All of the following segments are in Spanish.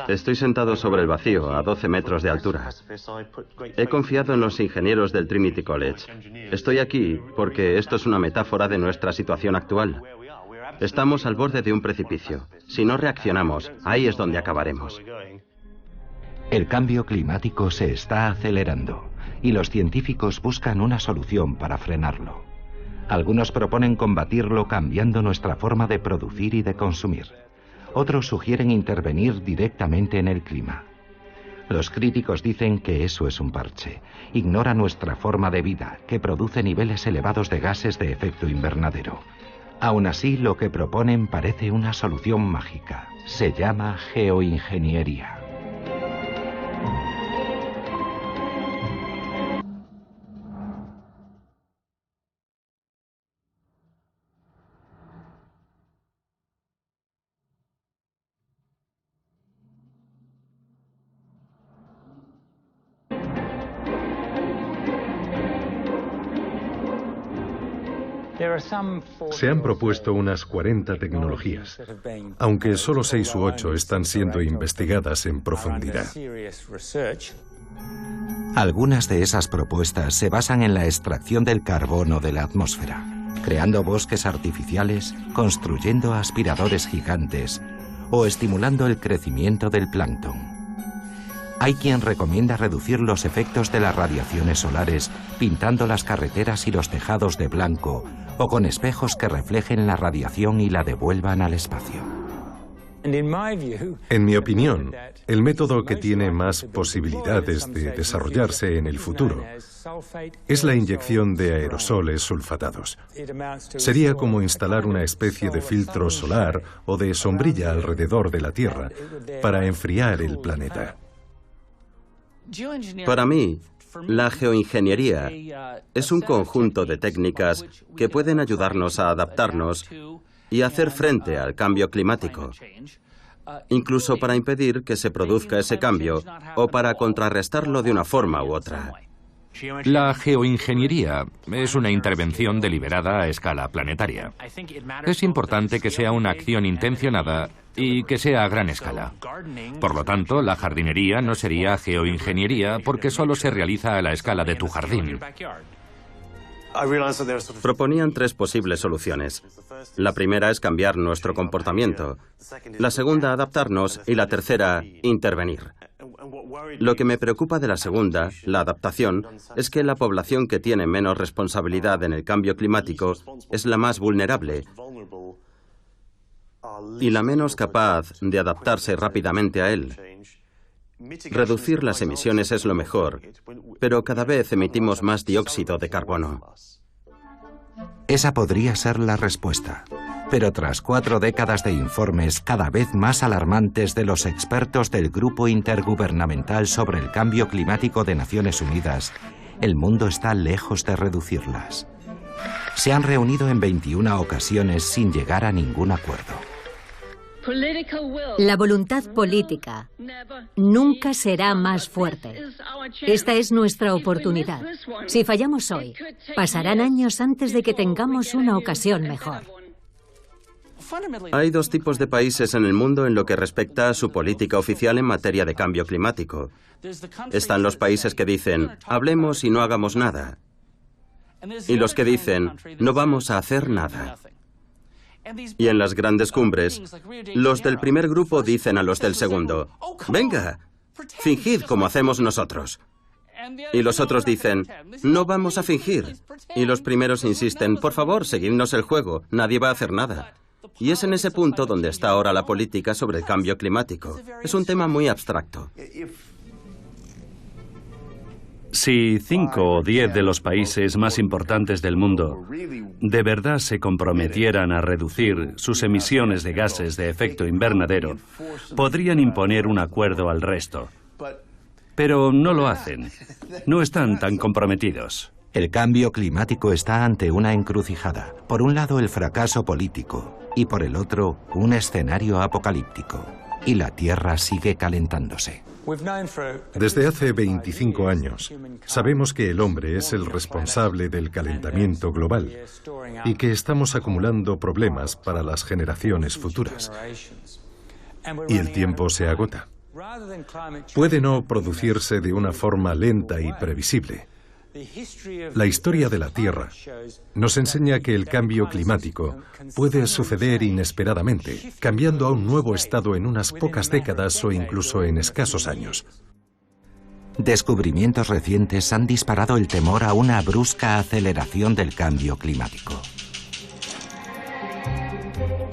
Estoy sentado sobre el vacío, a 12 metros de altura. He confiado en los ingenieros del Trinity College. Estoy aquí porque esto es una metáfora de nuestra situación actual. Estamos al borde de un precipicio. Si no reaccionamos, ahí es donde acabaremos. El cambio climático se está acelerando y los científicos buscan una solución para frenarlo. Algunos proponen combatirlo cambiando nuestra forma de producir y de consumir. Otros sugieren intervenir directamente en el clima. Los críticos dicen que eso es un parche. Ignora nuestra forma de vida, que produce niveles elevados de gases de efecto invernadero. Aún así, lo que proponen parece una solución mágica. Se llama geoingeniería. Se han propuesto unas 40 tecnologías, aunque solo 6 u 8 están siendo investigadas en profundidad. Algunas de esas propuestas se basan en la extracción del carbono de la atmósfera, creando bosques artificiales, construyendo aspiradores gigantes o estimulando el crecimiento del plancton. Hay quien recomienda reducir los efectos de las radiaciones solares pintando las carreteras y los tejados de blanco o con espejos que reflejen la radiación y la devuelvan al espacio. En mi opinión, el método que tiene más posibilidades de desarrollarse en el futuro es la inyección de aerosoles sulfatados. Sería como instalar una especie de filtro solar o de sombrilla alrededor de la Tierra para enfriar el planeta. Para mí, la geoingeniería es un conjunto de técnicas que pueden ayudarnos a adaptarnos y hacer frente al cambio climático, incluso para impedir que se produzca ese cambio o para contrarrestarlo de una forma u otra. La geoingeniería es una intervención deliberada a escala planetaria. Es importante que sea una acción intencionada y que sea a gran escala. Por lo tanto, la jardinería no sería geoingeniería porque solo se realiza a la escala de tu jardín. Proponían 3 posibles soluciones. La primera es cambiar nuestro comportamiento, la segunda adaptarnos y la tercera intervenir. Lo que me preocupa de la segunda, la adaptación, es que la población que tiene menos responsabilidad en el cambio climático es la más vulnerable y la menos capaz de adaptarse rápidamente a él. Reducir las emisiones es lo mejor, pero cada vez emitimos más dióxido de carbono. Esa podría ser la respuesta. Pero tras 4 décadas de informes cada vez más alarmantes de los expertos del Grupo Intergubernamental sobre el Cambio Climático de Naciones Unidas, el mundo está lejos de reducirlas. Se han reunido en 21 ocasiones sin llegar a ningún acuerdo. La voluntad política nunca será más fuerte. Esta es nuestra oportunidad. Si fallamos hoy, pasarán años antes de que tengamos una ocasión mejor. Hay 2 tipos de países en el mundo en lo que respecta a su política oficial en materia de cambio climático. Están los países que dicen, hablemos y no hagamos nada. Y los que dicen, no vamos a hacer nada. Y en las grandes cumbres, los del primer grupo dicen a los del segundo, venga, fingid como hacemos nosotros. Y los otros dicen, no vamos a fingir. Y los primeros insisten, por favor, seguidnos el juego, nadie va a hacer nada. Y es en ese punto donde está ahora la política sobre el cambio climático. Es un tema muy abstracto. Si 5 o 10 de los países más importantes del mundo de verdad se comprometieran a reducir sus emisiones de gases de efecto invernadero, podrían imponer un acuerdo al resto. Pero no lo hacen. No están tan comprometidos. El cambio climático está ante una encrucijada. Por un lado, el fracaso político y por el otro, un escenario apocalíptico. Y la Tierra sigue calentándose. Desde hace 25 años, sabemos que el hombre es el responsable del calentamiento global y que estamos acumulando problemas para las generaciones futuras. y el tiempo se agota. Puede no producirse de una forma lenta y previsible. La historia de la Tierra nos enseña que el cambio climático puede suceder inesperadamente, cambiando a un nuevo estado en unas pocas décadas o incluso en escasos años. Descubrimientos recientes han disparado el temor a una brusca aceleración del cambio climático.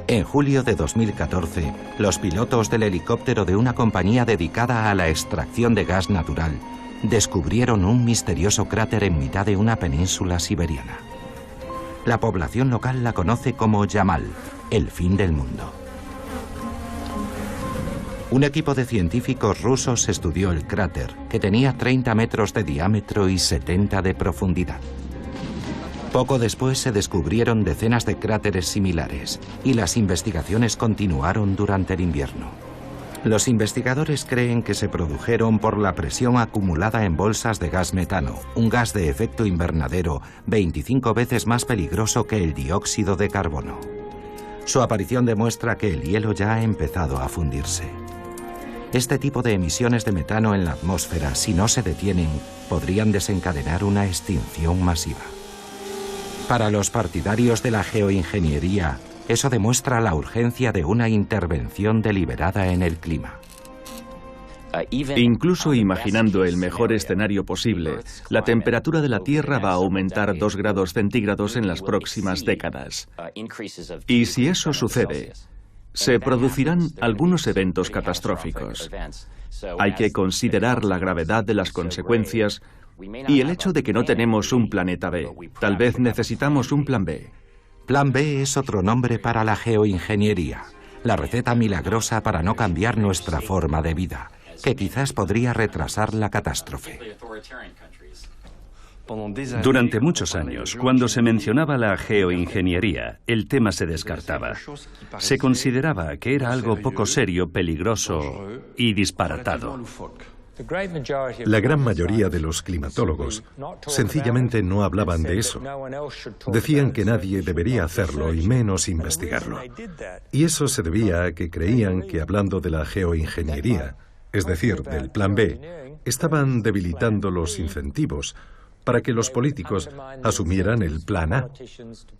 En julio de 2014, los pilotos del helicóptero de una compañía dedicada a la extracción de gas natural descubrieron un misterioso cráter en mitad de una península siberiana. La población local la conoce como Yamal, el fin del mundo. Un equipo de científicos rusos estudió el cráter, que tenía 30 metros de diámetro y 70 de profundidad. Poco después se descubrieron decenas de cráteres similares, y las investigaciones continuaron durante el invierno. Los investigadores creen que se produjeron por la presión acumulada en bolsas de gas metano, un gas de efecto invernadero 25 veces más peligroso que el dióxido de carbono. Su aparición demuestra que el hielo ya ha empezado a fundirse. Este tipo de emisiones de metano en la atmósfera, si no se detienen, podrían desencadenar una extinción masiva. Para los partidarios de la geoingeniería, eso demuestra la urgencia de una intervención deliberada en el clima. Incluso imaginando el mejor escenario posible, la temperatura de la Tierra va a aumentar 2 grados centígrados en las próximas décadas. Y si eso sucede, se producirán algunos eventos catastróficos. Hay que considerar la gravedad de las consecuencias y el hecho de que no tenemos un planeta B. Tal vez necesitamos un plan B. Plan B es otro nombre para la geoingeniería, la receta milagrosa para no cambiar nuestra forma de vida, que quizás podría retrasar la catástrofe. Durante muchos años, cuando se mencionaba la geoingeniería, el tema se descartaba. Se consideraba que era algo poco serio, peligroso y disparatado. La gran mayoría de los climatólogos sencillamente no hablaban de eso. Decían que nadie debería hacerlo y menos investigarlo. Y eso se debía a que creían que hablando de la geoingeniería, es decir, del plan B, estaban debilitando los incentivos para que los políticos asumieran el plan A,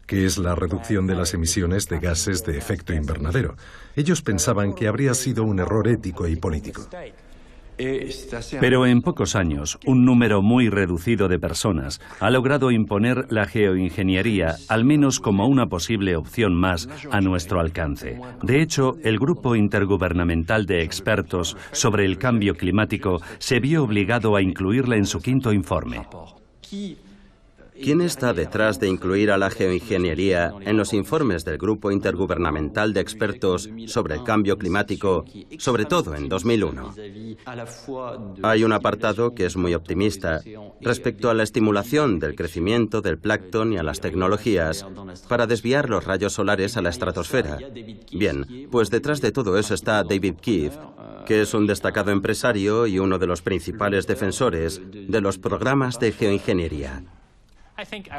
que es la reducción de las emisiones de gases de efecto invernadero. Ellos pensaban que habría sido un error ético y político. Pero en pocos años, un número muy reducido de personas ha logrado imponer la geoingeniería al menos como una posible opción más a nuestro alcance. De hecho, el Grupo Intergubernamental de Expertos sobre el Cambio Climático se vio obligado a incluirla en su 5º informe. ¿Quién está detrás de incluir a la geoingeniería en los informes del Grupo Intergubernamental de Expertos sobre el Cambio Climático, sobre todo en 2001? Hay un apartado que es muy optimista respecto a la estimulación del crecimiento del plancton y a las tecnologías para desviar los rayos solares a la estratosfera. Bien, pues detrás de todo eso está David Keith, que es un destacado empresario y uno de los principales defensores de los programas de geoingeniería.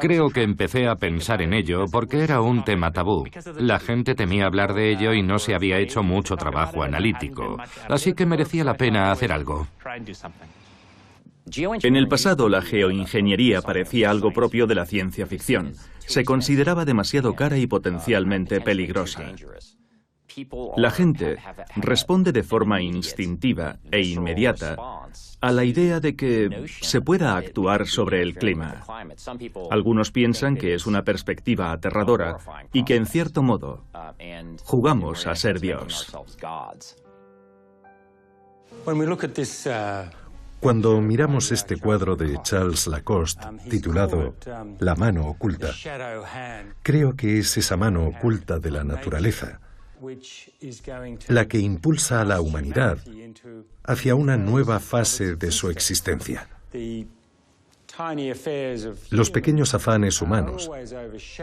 Creo que empecé a pensar en ello porque era un tema tabú. La gente temía hablar de ello y no se había hecho mucho trabajo analítico. Así que merecía la pena hacer algo. En el pasado, la geoingeniería parecía algo propio de la ciencia ficción. Se consideraba demasiado cara y potencialmente peligrosa. La gente responde de forma instintiva e inmediata a la idea de que se pueda actuar sobre el clima. Algunos piensan que es una perspectiva aterradora y que, en cierto modo, jugamos a ser Dios. Cuando miramos este cuadro de Charles Lacoste, titulado La mano oculta, creo que es esa mano oculta de la naturaleza la que impulsa a la humanidad hacia una nueva fase de su existencia. Los pequeños afanes humanos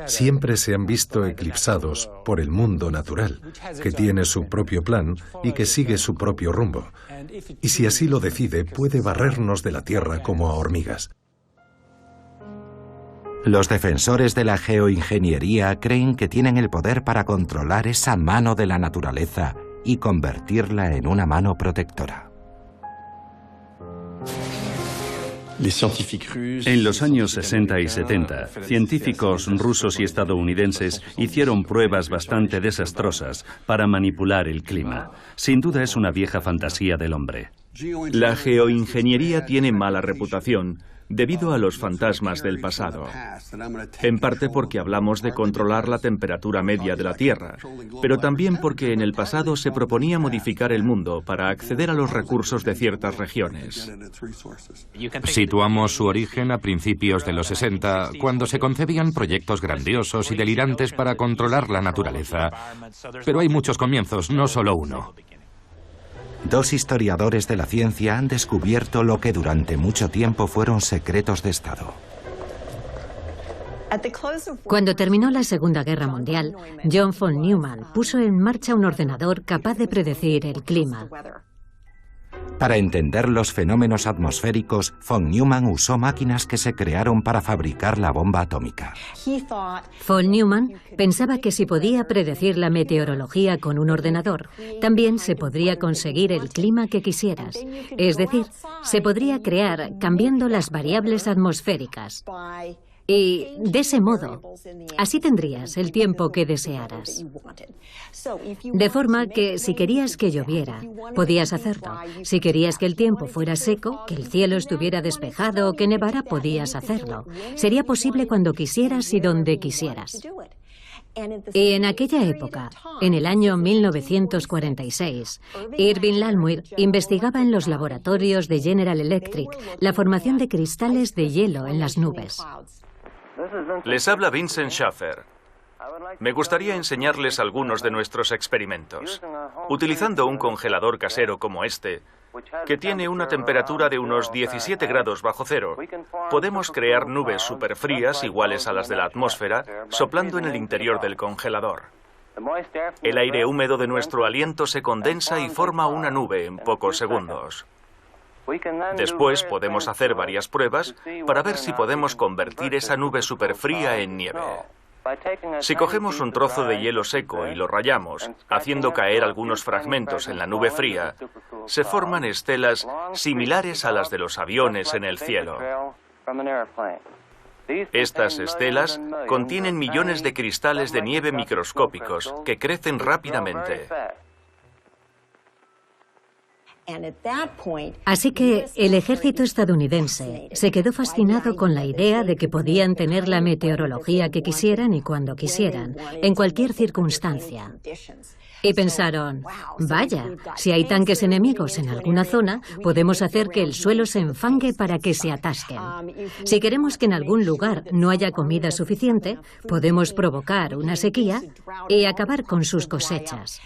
siempre se han visto eclipsados por el mundo natural, que tiene su propio plan y que sigue su propio rumbo. Y si así lo decide, puede barrernos de la tierra como a hormigas. Los defensores de la geoingeniería creen que tienen el poder para controlar esa mano de la naturaleza y convertirla en una mano protectora. En los años 60 y 70, científicos rusos y estadounidenses hicieron pruebas bastante desastrosas para manipular el clima. Sin duda es una vieja fantasía del hombre. La geoingeniería tiene mala reputación debido a los fantasmas del pasado, en parte porque hablamos de controlar la temperatura media de la Tierra, pero también porque en el pasado se proponía modificar el mundo para acceder a los recursos de ciertas regiones. Situamos su origen a principios de los 60, cuando se concebían proyectos grandiosos y delirantes para controlar la naturaleza. Pero hay muchos comienzos, no solo uno. Dos historiadores de la ciencia han descubierto lo que durante mucho tiempo fueron secretos de Estado. Cuando terminó la Segunda Guerra Mundial, John von Neumann puso en marcha un ordenador capaz de predecir el clima. Para entender los fenómenos atmosféricos, von Neumann usó máquinas que se crearon para fabricar la bomba atómica. Von Neumann pensaba que si podía predecir la meteorología con un ordenador, también se podría conseguir el clima que quisieras. Es decir, se podría crear cambiando las variables atmosféricas. Y de ese modo, así tendrías el tiempo que desearas. De forma que si querías que lloviera, podías hacerlo. Si querías que el tiempo fuera seco, que el cielo estuviera despejado o que nevara, podías hacerlo. Sería posible cuando quisieras y donde quisieras. Y en aquella época, en el año 1946, Irving Langmuir investigaba en los laboratorios de General Electric la formación de cristales de hielo en las nubes. Les habla Vincent Schaffer. Me gustaría enseñarles algunos de nuestros experimentos. Utilizando un congelador casero como este, que tiene una temperatura de unos 17 grados bajo cero, podemos crear nubes superfrías iguales a las de la atmósfera, soplando en el interior del congelador. El aire húmedo de nuestro aliento se condensa y forma una nube en pocos segundos. Después podemos hacer varias pruebas para ver si podemos convertir esa nube superfría en nieve. Si cogemos un trozo de hielo seco y lo rayamos, haciendo caer algunos fragmentos en la nube fría, se forman estelas similares a las de los aviones en el cielo. Estas estelas contienen millones de cristales de nieve microscópicos que crecen rápidamente. Así que el ejército estadounidense se quedó fascinado con la idea de que podían tener la meteorología que quisieran y cuando quisieran, en cualquier circunstancia. Y pensaron, vaya, si hay tanques enemigos en alguna zona, podemos hacer que el suelo se enfangue para que se atasquen. Si queremos que en algún lugar no haya comida suficiente, podemos provocar una sequía y acabar con sus cosechas.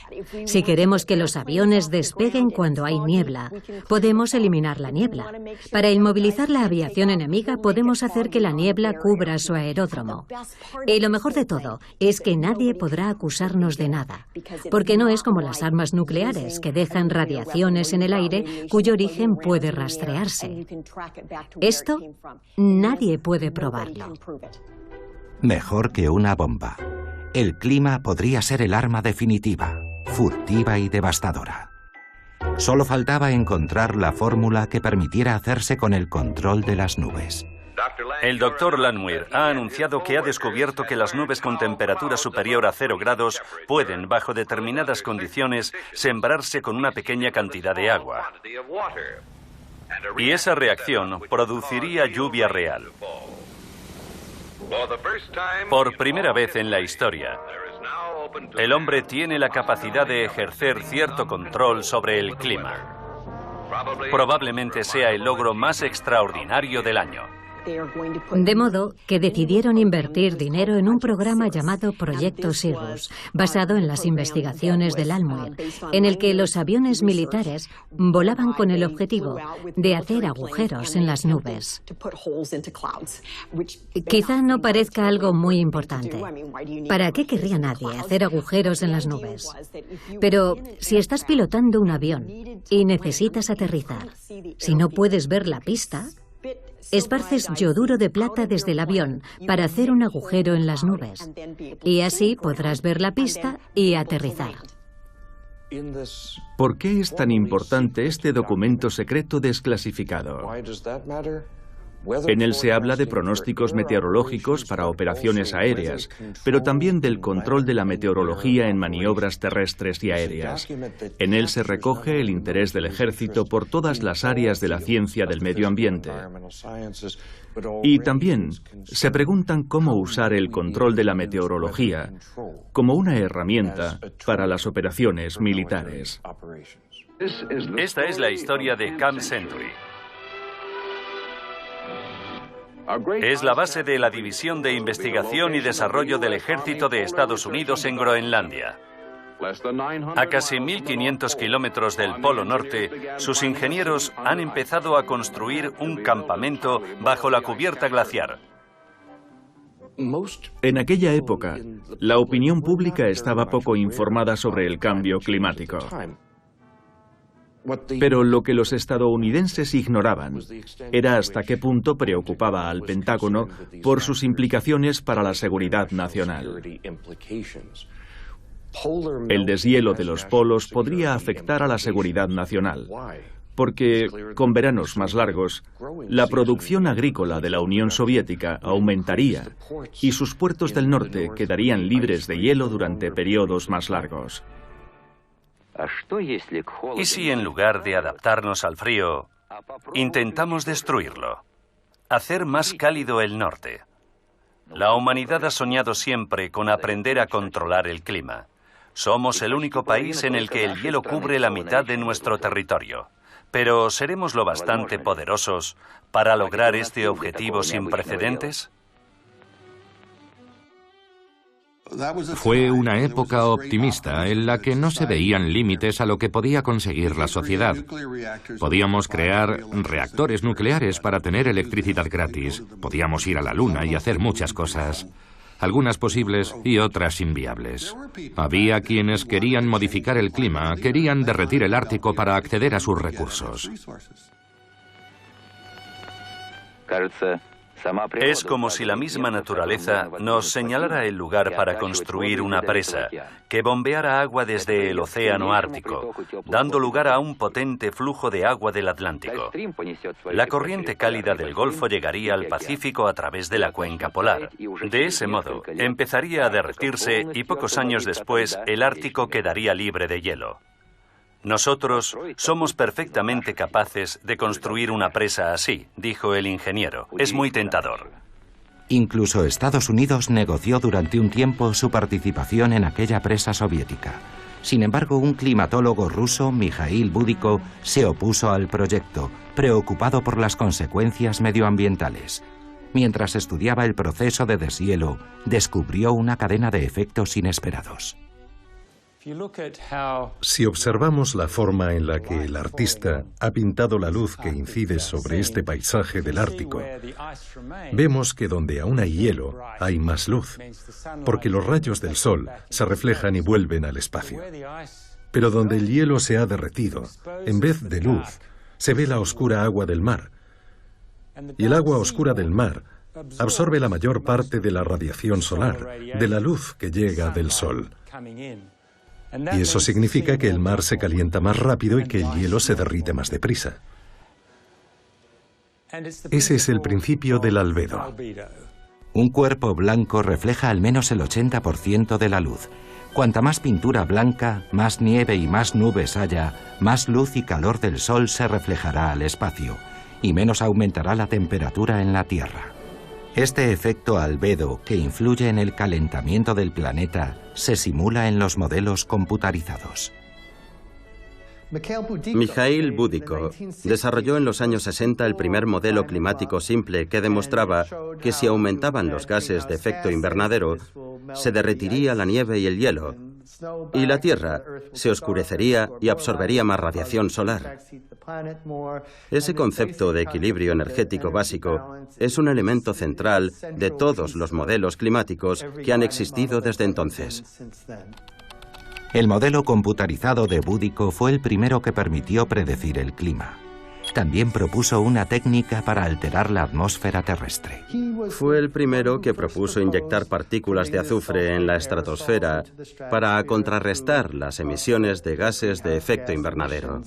Si queremos que los aviones despeguen cuando hay niebla, podemos eliminar la niebla. Para inmovilizar la aviación enemiga, podemos hacer que la niebla cubra su aeródromo. Y lo mejor de todo es que nadie podrá acusarnos de nada, porque no es como las armas nucleares que dejan radiaciones en el aire cuyo origen puede rastrearse. Esto nadie puede probarlo. Mejor que una bomba. El clima podría ser el arma definitiva, furtiva y devastadora. Solo faltaba encontrar la fórmula que permitiera hacerse con el control de las nubes. El doctor Langmuir ha anunciado que ha descubierto que las nubes con temperatura superior a 0 grados pueden, bajo determinadas condiciones, sembrarse con una pequeña cantidad de agua. Y esa reacción produciría lluvia real. Por primera vez en la historia, el hombre tiene la capacidad de ejercer cierto control sobre el clima. Probablemente sea el logro más extraordinario del año. De modo que decidieron invertir dinero en un programa llamado Proyecto Cirrus, basado en las investigaciones de Langmuir, en el que los aviones militares volaban con el objetivo de hacer agujeros en las nubes. Quizá no parezca algo muy importante. ¿Para qué querría nadie hacer agujeros en las nubes? Pero si estás pilotando un avión y necesitas aterrizar, si no puedes ver la pista, esparces yoduro de plata desde el avión para hacer un agujero en las nubes. Y así podrás ver la pista y aterrizar. ¿Por qué es tan importante este documento secreto desclasificado? En él se habla de pronósticos meteorológicos para operaciones aéreas, pero también del control de la meteorología en maniobras terrestres y aéreas. En él se recoge el interés del ejército por todas las áreas de la ciencia del medio ambiente. Y también se preguntan cómo usar el control de la meteorología como una herramienta para las operaciones militares. Esta es la historia de Camp Century. Es la base de la División de Investigación y Desarrollo del Ejército de Estados Unidos en Groenlandia. A casi 1.500 kilómetros del Polo Norte, sus ingenieros han empezado a construir un campamento bajo la cubierta glaciar. En aquella época, la opinión pública estaba poco informada sobre el cambio climático. Pero lo que los estadounidenses ignoraban era hasta qué punto preocupaba al Pentágono por sus implicaciones para la seguridad nacional. El deshielo de los polos podría afectar a la seguridad nacional, porque con veranos más largos, la producción agrícola de la Unión Soviética aumentaría y sus puertos del norte quedarían libres de hielo durante periodos más largos. ¿Y si en lugar de adaptarnos al frío, intentamos destruirlo? Hacer más cálido el norte. La humanidad ha soñado siempre con aprender a controlar el clima. Somos el único país en el que el hielo cubre la mitad de nuestro territorio. Pero ¿seremos lo bastante poderosos para lograr este objetivo sin precedentes? Fue una época optimista en la que no se veían límites a lo que podía conseguir la sociedad. Podíamos crear reactores nucleares para tener electricidad gratis. Podíamos ir a la Luna y hacer muchas cosas. Algunas posibles y otras inviables. Había quienes querían modificar el clima, querían derretir el Ártico para acceder a sus recursos. Es como si la misma naturaleza nos señalara el lugar para construir una presa que bombeara agua desde el océano Ártico, dando lugar a un potente flujo de agua del Atlántico. La corriente cálida del Golfo llegaría al Pacífico a través de la cuenca polar. De ese modo, empezaría a derretirse y pocos años después el Ártico quedaría libre de hielo. Nosotros somos perfectamente capaces de construir una presa así, dijo el ingeniero. Es muy tentador. Incluso Estados Unidos negoció durante un tiempo su participación en aquella presa soviética. Sin embargo, un climatólogo ruso, Mikhail Budiko, se opuso al proyecto, preocupado por las consecuencias medioambientales. Mientras estudiaba el proceso de deshielo, descubrió una cadena de efectos inesperados. Si observamos la forma en la que el artista ha pintado la luz que incide sobre este paisaje del Ártico, vemos que donde aún hay hielo hay más luz, porque los rayos del sol se reflejan y vuelven al espacio. Pero donde el hielo se ha derretido, en vez de luz, se ve la oscura agua del mar. Y el agua oscura del mar absorbe la mayor parte de la radiación solar, de la luz que llega del sol. Y eso significa que el mar se calienta más rápido y que el hielo se derrite más deprisa. Ese es el principio del albedo. Un cuerpo blanco refleja al menos el 80% de la luz. Cuanta más pintura blanca, más nieve y más nubes haya, más luz y calor del sol se reflejará al espacio, y menos aumentará la temperatura en la Tierra. Este efecto albedo, que influye en el calentamiento del planeta, se simula en los modelos computarizados. Mikhail Budiko desarrolló en los años 60 el primer modelo climático simple que demostraba que si aumentaban los gases de efecto invernadero, se derretiría la nieve y el hielo, y la Tierra se oscurecería y absorbería más radiación solar. Ese concepto de equilibrio energético básico es un elemento central de todos los modelos climáticos que han existido desde entonces. El modelo computarizado de Budiko fue el primero que permitió predecir el clima. también propuso una técnica para alterar la atmósfera terrestre. Fue el primero que propuso inyectar partículas de azufre en la estratosfera para contrarrestar las emisiones de gases de efecto invernadero.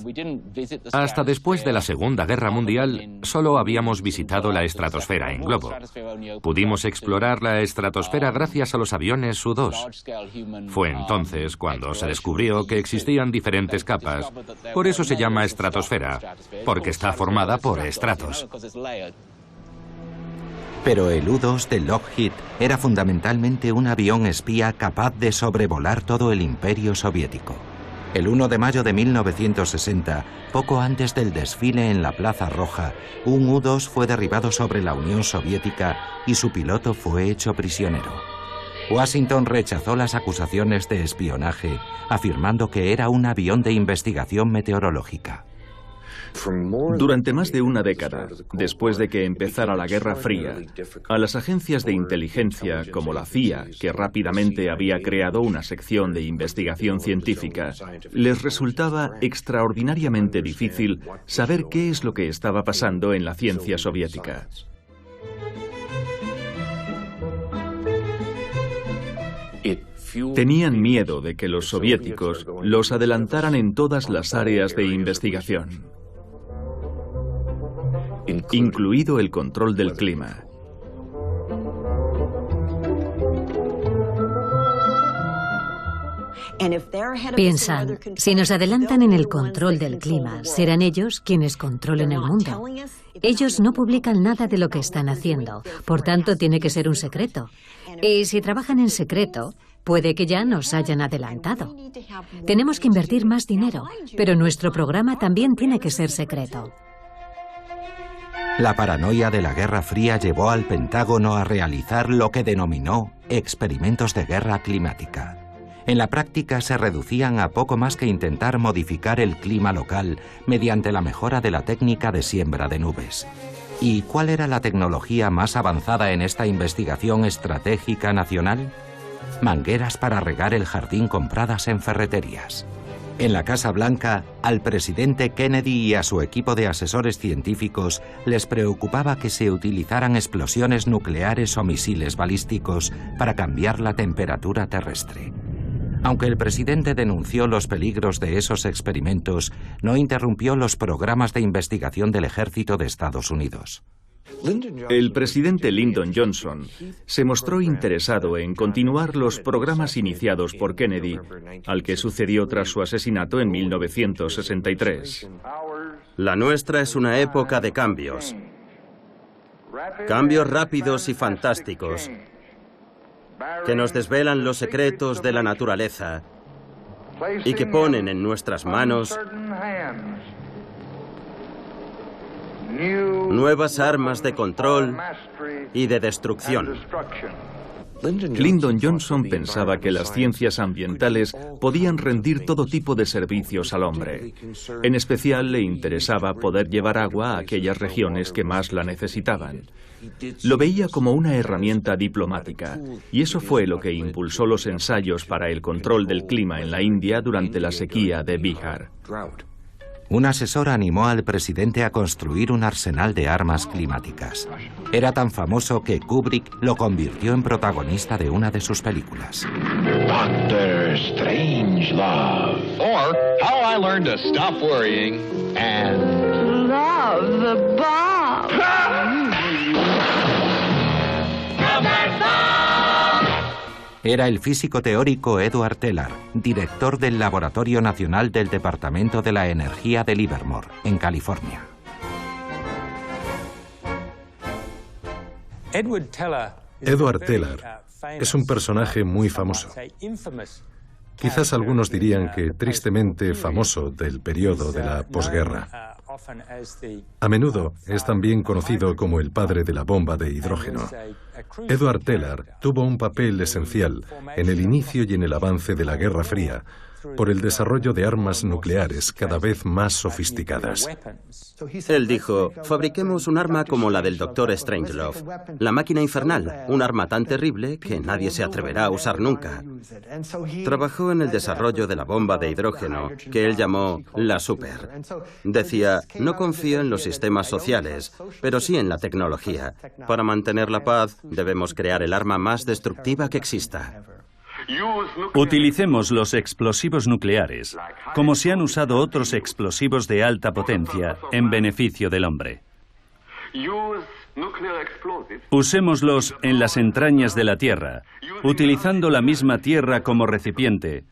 Hasta después de la Segunda Guerra Mundial, solo habíamos visitado la estratosfera en globo. Pudimos explorar la estratosfera gracias a los aviones U-2. Fue entonces cuando se descubrió que existían diferentes capas. Por eso se llama estratosfera, porque está formada por estratos. Pero el U-2 de Lockheed era fundamentalmente un avión espía capaz de sobrevolar todo el imperio soviético. El 1 de mayo de 1960, poco antes del desfile en la Plaza Roja, un U-2 fue derribado sobre la Unión Soviética y su piloto fue hecho prisionero. Washington rechazó las acusaciones de espionaje, afirmando que era un avión de investigación meteorológica. Durante más de una década, después de que empezara la Guerra Fría, a las agencias de inteligencia como la CIA, que rápidamente había creado una sección de investigación científica, les resultaba extraordinariamente difícil saber qué es lo que estaba pasando en la ciencia soviética. Tenían miedo de que los soviéticos los adelantaran en todas las áreas de investigación, incluido el control del clima. Piensan, si nos adelantan en el control del clima, serán ellos quienes controlen el mundo. Ellos no publican nada de lo que están haciendo, por tanto tiene que ser un secreto. Y si trabajan en secreto, puede que ya nos hayan adelantado. Tenemos que invertir más dinero, pero nuestro programa también tiene que ser secreto. La paranoia de la Guerra Fría llevó al Pentágono a realizar lo que denominó experimentos de guerra climática. En la práctica se reducían a poco más que intentar modificar el clima local mediante la mejora de la técnica de siembra de nubes. ¿Y cuál era la tecnología más avanzada en esta investigación estratégica nacional? Mangueras para regar el jardín compradas en ferreterías. En la Casa Blanca, al presidente Kennedy y a su equipo de asesores científicos les preocupaba que se utilizaran explosiones nucleares o misiles balísticos para cambiar la temperatura terrestre. Aunque el presidente denunció los peligros de esos experimentos, no interrumpió los programas de investigación del ejército de Estados Unidos. El presidente Lyndon Johnson se mostró interesado en continuar los programas iniciados por Kennedy, al que sucedió tras su asesinato en 1963. La nuestra es una época de cambios. Cambios rápidos y fantásticos que nos desvelan los secretos de la naturaleza y que ponen en nuestras manos nuevas armas de control y de destrucción. Lyndon Johnson pensaba que las ciencias ambientales podían rendir todo tipo de servicios al hombre. En especial le interesaba poder llevar agua a aquellas regiones que más la necesitaban. Lo veía como una herramienta diplomática, y eso fue lo que impulsó los ensayos para el control del clima en la India durante la sequía de Bihar. Un asesor animó al presidente a construir un arsenal de armas climáticas. Era tan famoso que Kubrick lo convirtió en protagonista de una de sus películas. Dr. Strangelove. Or How I Learned to Stop Worrying and Love the Bomb. Era el físico teórico Edward Teller, director del Laboratorio Nacional del Departamento de la Energía de Livermore, en California. Edward Teller es un personaje muy famoso. Quizás algunos dirían que tristemente famoso del periodo de la posguerra. A menudo es también conocido como el padre de la bomba de hidrógeno. Edward Teller tuvo un papel esencial en el inicio y en el avance de la Guerra Fría, por el desarrollo de armas nucleares cada vez más sofisticadas. Él dijo, fabriquemos un arma como la del Dr. Strangelove, la máquina infernal, un arma tan terrible que nadie se atreverá a usar nunca. Trabajó en el desarrollo de la bomba de hidrógeno, que él llamó la Super. Decía, no confío en los sistemas sociales, pero sí en la tecnología. Para mantener la paz, debemos crear el arma más destructiva que exista. Utilicemos los explosivos nucleares, como se han usado otros explosivos de alta potencia, en beneficio del hombre. Usémoslos en las entrañas de la Tierra, utilizando la misma Tierra como recipiente,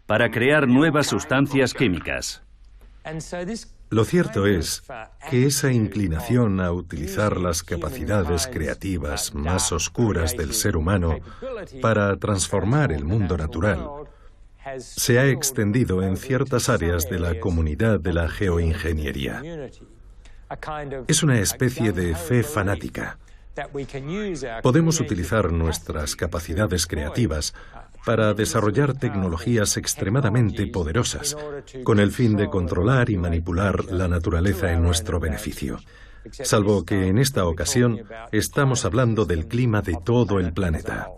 para crear nuevas sustancias químicas. Lo cierto es que esa inclinación a utilizar las capacidades creativas más oscuras del ser humano para transformar el mundo natural se ha extendido en ciertas áreas de la comunidad de la geoingeniería. Es una especie de fe fanática. Podemos utilizar nuestras capacidades creativas para desarrollar tecnologías extremadamente poderosas, con el fin de controlar y manipular la naturaleza en nuestro beneficio. Salvo que en esta ocasión estamos hablando del clima de todo el planeta.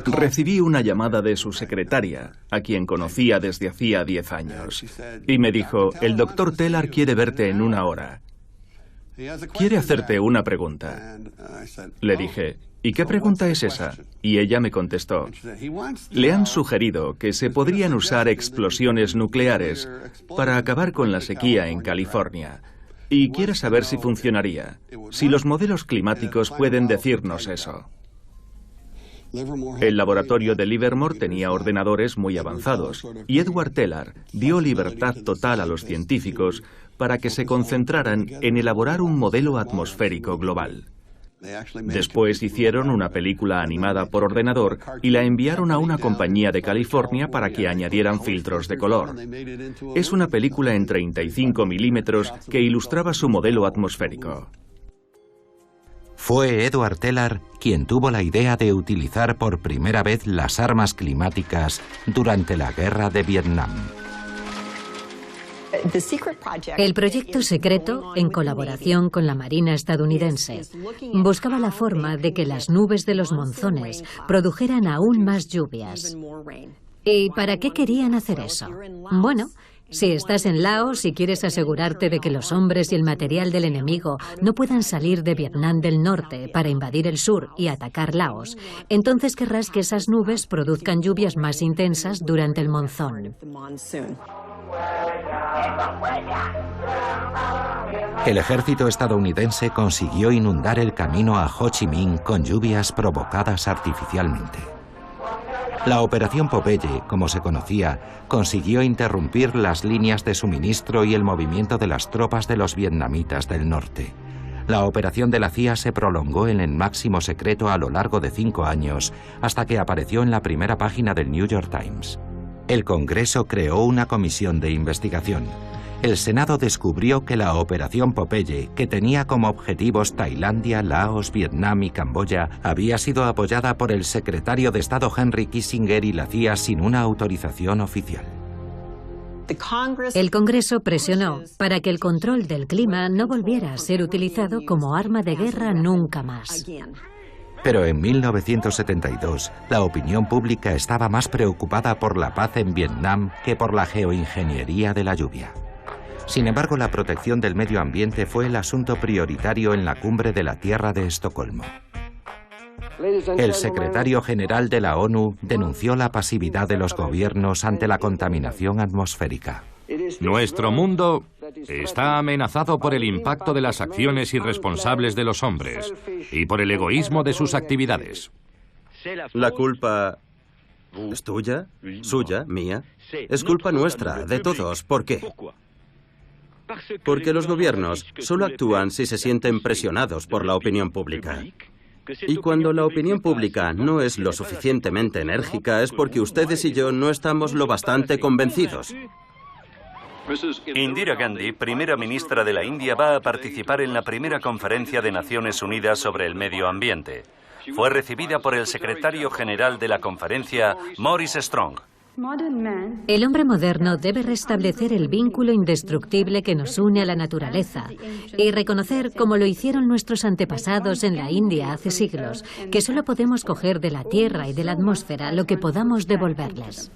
Recibí una llamada de su secretaria, a quien conocía desde hacía 10 años, y me dijo, el Dr. Teller quiere verte en 1 hora. Quiere hacerte una pregunta. Le dije, ¿y qué pregunta es esa? Y ella me contestó, le han sugerido que se podrían usar explosiones nucleares para acabar con la sequía en California. Y quiere saber si funcionaría, si los modelos climáticos pueden decirnos eso. El laboratorio de Livermore tenía ordenadores muy avanzados y Edward Teller dio libertad total a los científicos para que se concentraran en elaborar un modelo atmosférico global. Después hicieron una película animada por ordenador y la enviaron a una compañía de California para que añadieran filtros de color. Es una película en 35 milímetros que ilustraba su modelo atmosférico. Fue Edward Teller quien tuvo la idea de utilizar por primera vez las armas climáticas durante la guerra de Vietnam. El proyecto secreto, en colaboración con la Marina estadounidense, buscaba la forma de que las nubes de los monzones produjeran aún más lluvias. ¿Y para qué querían hacer eso? Bueno, si estás en Laos y quieres asegurarte de que los hombres y el material del enemigo no puedan salir de Vietnam del Norte para invadir el sur y atacar Laos, entonces querrás que esas nubes produzcan lluvias más intensas durante el monzón. El ejército estadounidense consiguió inundar el camino a Ho Chi Minh con lluvias provocadas artificialmente. La Operación Popeye, como se conocía, consiguió interrumpir las líneas de suministro y el movimiento de las tropas de los vietnamitas del norte. La operación de la CIA se prolongó en el máximo secreto a lo largo de 5 años, hasta que apareció en la primera página del New York Times. El Congreso creó una comisión de investigación. El Senado descubrió que la Operación Popeye, que tenía como objetivos Tailandia, Laos, Vietnam y Camboya, había sido apoyada por el secretario de Estado Henry Kissinger y la CIA sin una autorización oficial. El Congreso presionó para que el control del clima no volviera a ser utilizado como arma de guerra nunca más. Pero en 1972, la opinión pública estaba más preocupada por la paz en Vietnam que por la geoingeniería de la lluvia. Sin embargo, la protección del medio ambiente fue el asunto prioritario en la cumbre de la Tierra de Estocolmo. El secretario general de la ONU denunció la pasividad de los gobiernos ante la contaminación atmosférica. Nuestro mundo está amenazado por el impacto de las acciones irresponsables de los hombres y por el egoísmo de sus actividades. La culpa es tuya, suya, mía. Es culpa nuestra, de todos. ¿Por qué? Porque los gobiernos solo actúan si se sienten presionados por la opinión pública. Y cuando la opinión pública no es lo suficientemente enérgica es porque ustedes y yo no estamos lo bastante convencidos. Indira Gandhi, primera ministra de la India, va a participar en la primera conferencia de Naciones Unidas sobre el medio ambiente. Fue recibida por el secretario general de la conferencia, Maurice Strong. El hombre moderno debe restablecer el vínculo indestructible que nos une a la naturaleza y reconocer, como lo hicieron nuestros antepasados en la India hace siglos, que solo podemos coger de la tierra y de la atmósfera lo que podamos devolverles.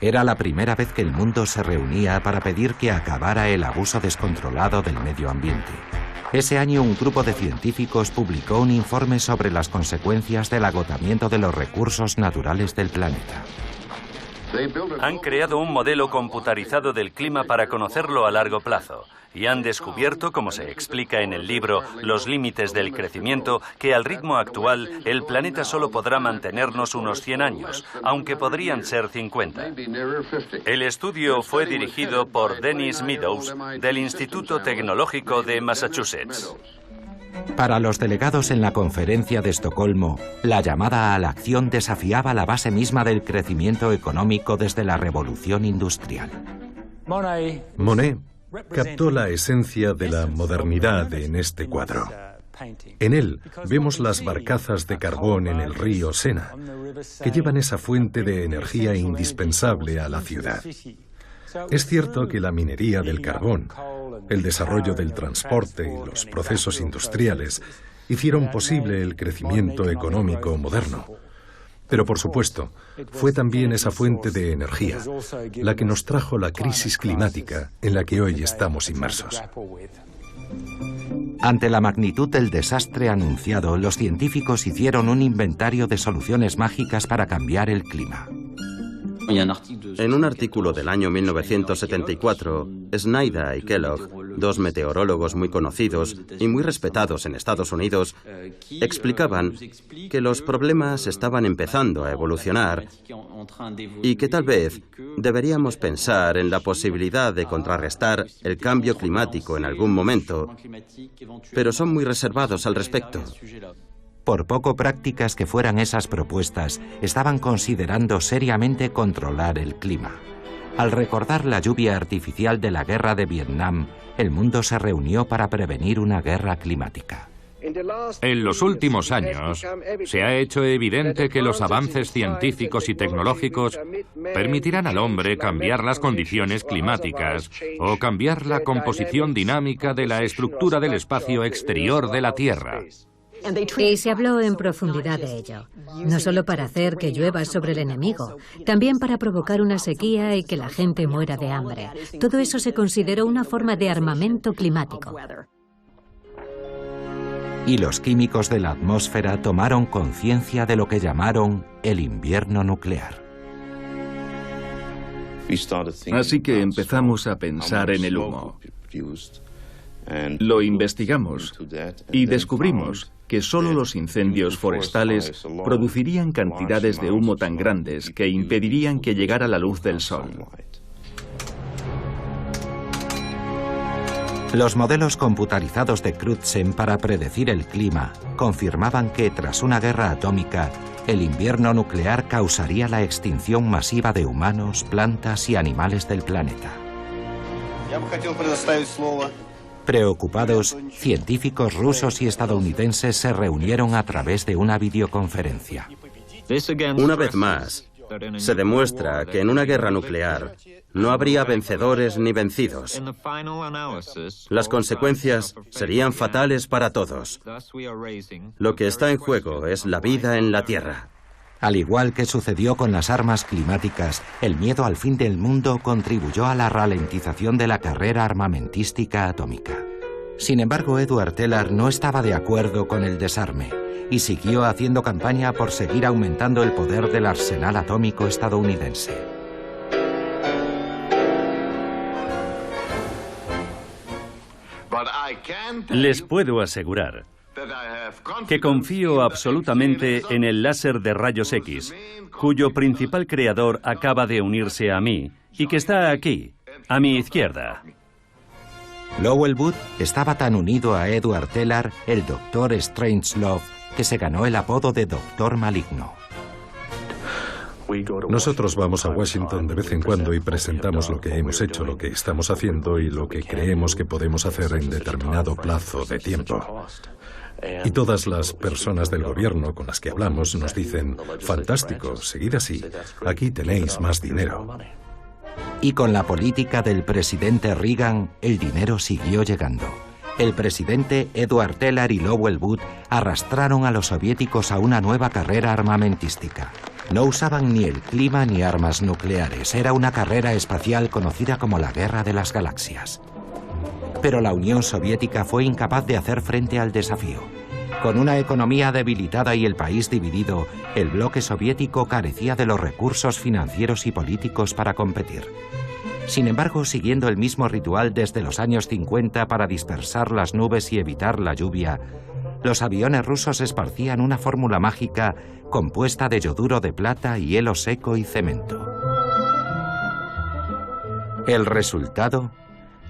Era la primera vez que el mundo se reunía para pedir que acabara el abuso descontrolado del medio ambiente. Ese año un grupo de científicos publicó un informe sobre las consecuencias del agotamiento de los recursos naturales del planeta. Han creado un modelo computarizado del clima para conocerlo a largo plazo y han descubierto, como se explica en el libro Los límites del crecimiento, que al ritmo actual el planeta solo podrá mantenernos unos 100 años, aunque podrían ser 50. El estudio fue dirigido por Dennis Meadows del Instituto Tecnológico de Massachusetts. Para los delegados en la conferencia de Estocolmo, la llamada a la acción desafiaba la base misma del crecimiento económico desde la revolución industrial. Monet captó la esencia de la modernidad en este cuadro. En él vemos las barcazas de carbón en el río Sena, que llevan esa fuente de energía indispensable a la ciudad. Es cierto que la minería del carbón, el desarrollo del transporte y los procesos industriales hicieron posible el crecimiento económico moderno. Pero, por supuesto, fue también esa fuente de energía la que nos trajo la crisis climática en la que hoy estamos inmersos. Ante la magnitud del desastre anunciado, los científicos hicieron un inventario de soluciones mágicas para cambiar el clima. En un artículo del año 1974, Snyder y Kellogg, dos meteorólogos muy conocidos y muy respetados en Estados Unidos, explicaban que los problemas estaban empezando a evolucionar y que tal vez deberíamos pensar en la posibilidad de contrarrestar el cambio climático en algún momento, pero son muy reservados al respecto. Por poco prácticas que fueran esas propuestas, estaban considerando seriamente controlar el clima. Al recordar la lluvia artificial de la guerra de Vietnam, el mundo se reunió para prevenir una guerra climática. En los últimos años, se ha hecho evidente que los avances científicos y tecnológicos permitirán al hombre cambiar las condiciones climáticas o cambiar la composición dinámica de la estructura del espacio exterior de la Tierra. Y se habló en profundidad de ello, no solo para hacer que llueva sobre el enemigo, también para provocar una sequía y que la gente muera de hambre. Todo eso se consideró una forma de armamento climático. Y los químicos de la atmósfera tomaron conciencia de lo que llamaron el invierno nuclear. Así que empezamos a pensar en el humo. Lo investigamos y descubrimos que solo los incendios forestales producirían cantidades de humo tan grandes que impedirían que llegara la luz del sol. Los modelos computarizados de Crutzen para predecir el clima confirmaban que tras una guerra atómica, el invierno nuclear causaría la extinción masiva de humanos, plantas y animales del planeta. Preocupados, científicos rusos y estadounidenses se reunieron a través de una videoconferencia. Una vez más, se demuestra que en una guerra nuclear no habría vencedores ni vencidos. Las consecuencias serían fatales para todos. Lo que está en juego es la vida en la Tierra. Al igual que sucedió con las armas climáticas, el miedo al fin del mundo contribuyó a la ralentización de la carrera armamentística atómica. Sin embargo, Edward Teller no estaba de acuerdo con el desarme y siguió haciendo campaña por seguir aumentando el poder del arsenal atómico estadounidense. Les puedo asegurar que confío absolutamente en el láser de rayos X, cuyo principal creador acaba de unirse a mí y que está aquí, a mi izquierda. Lowell Wood estaba tan unido a Edward Teller, el Dr. Strangelove, que se ganó el apodo de Doctor Maligno. Nosotros vamos a Washington de vez en cuando y presentamos lo que hemos hecho, lo que estamos haciendo y lo que creemos que podemos hacer en determinado plazo de tiempo. Y todas las personas del gobierno con las que hablamos nos dicen, fantástico, seguid así, aquí tenéis más dinero. Y con la política del presidente Reagan, el dinero siguió llegando. El presidente Edward Teller y Lowell Wood arrastraron a los soviéticos a una nueva carrera armamentística. No usaban ni el clima ni armas nucleares, era una carrera espacial conocida como la Guerra de las Galaxias. Pero la Unión Soviética fue incapaz de hacer frente al desafío. Con una economía debilitada y el país dividido, el bloque soviético carecía de los recursos financieros y políticos para competir. Sin embargo, siguiendo el mismo ritual desde los años 50 para dispersar las nubes y evitar la lluvia, los aviones rusos esparcían una fórmula mágica compuesta de yoduro de plata, hielo seco y cemento. El resultado: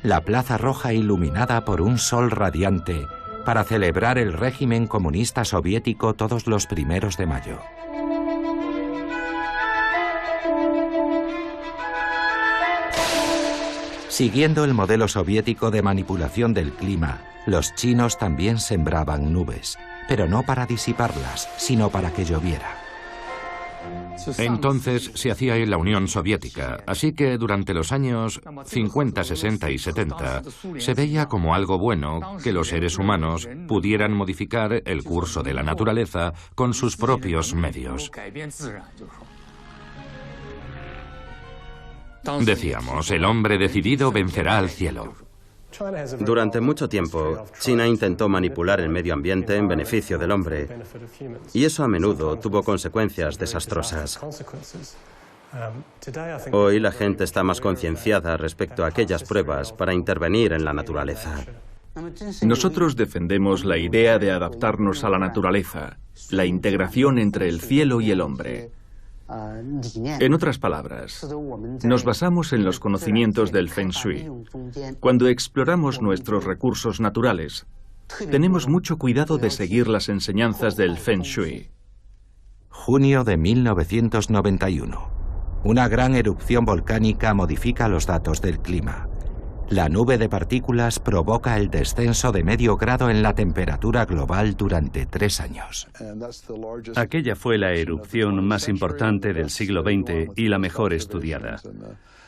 la Plaza Roja iluminada por un sol radiante para celebrar el régimen comunista soviético todos los 1 de mayo. Siguiendo el modelo soviético de manipulación del clima, los chinos también sembraban nubes, pero no para disiparlas, sino para que lloviera. Entonces se hacía en la Unión Soviética, así que durante los años 50, 60 y 70 se veía como algo bueno que los seres humanos pudieran modificar el curso de la naturaleza con sus propios medios. Decíamos, el hombre decidido vencerá al cielo. Durante mucho tiempo, China intentó manipular el medio ambiente en beneficio del hombre, y eso a menudo tuvo consecuencias desastrosas. Hoy la gente está más concienciada respecto a aquellas pruebas para intervenir en la naturaleza. Nosotros defendemos la idea de adaptarnos a la naturaleza, la integración entre el cielo y el hombre. En otras palabras, nos basamos en los conocimientos del Feng Shui. Cuando exploramos nuestros recursos naturales, tenemos mucho cuidado de seguir las enseñanzas del Feng Shui. Junio de 1991. Una gran erupción volcánica modifica los datos del clima. La nube de partículas provoca el descenso de medio grado en la temperatura global durante 3 años. Aquella fue la erupción más importante del siglo XX y la mejor estudiada.